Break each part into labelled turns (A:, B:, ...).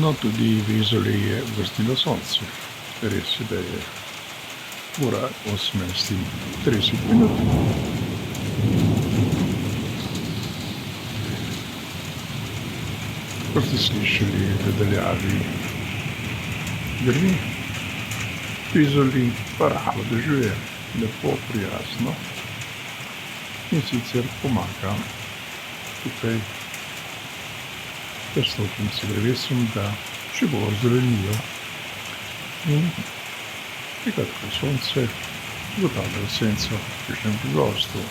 A: No, tudi v Izoli je vrstilo sonce. Res je, da je ura 18:30. Kot ste slišali, v daljavi grmi, v Izoli pa rahlo dežuje, lepo, prijazno. In sicer pomaga tukaj prstopnim se drevesom, da še bolj zelenijo. In takrat, ko je sonce, zagotavljajo senco kakšnemu prebivalstvu,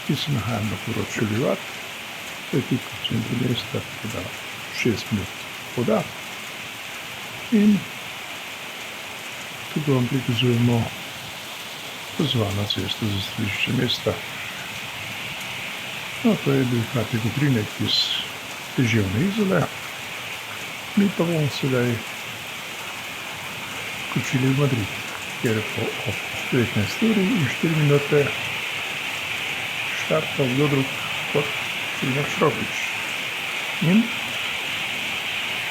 A: ki se nahaja na področju Livat, to je tik v centru mesta, tako da 6 minut hoda. In tukaj vam prikazujemo pozvana cesta za središče mesta. No, to je bil kratek utrinek iz deževne Izole. Mi pa bomo sedaj skočili v Madrid, kjer po ob 19:04 štarta kdo drug kot Primož Roglič. In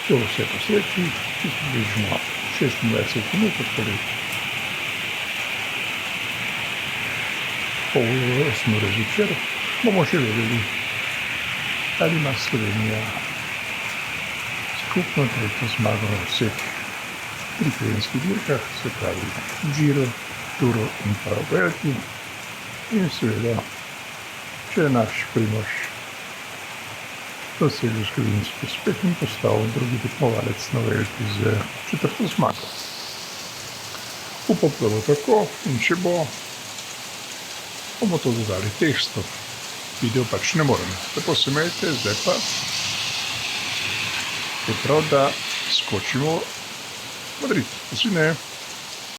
A: to vse po sreči, ki se bližimo 26 minut, torej pol 8 ure zvečer, bomo še vedeli, ali ima Slovenija skupno tretjo zmago na vseh tritedenskih dirkah, se pravi Giro, Turo in pa Vuelti. In seveda, če je naš Primož dosegel zgodovinski uspeh in postal drugi tekmovalec na Vuelti z 4. zmago. Upam, da bo tako, in če bo, bomo to dodali tekstu. Video pač ne morem. Lepo se imejte, zdaj pa je prav, da skočimo v Madrid. Nasvidenje.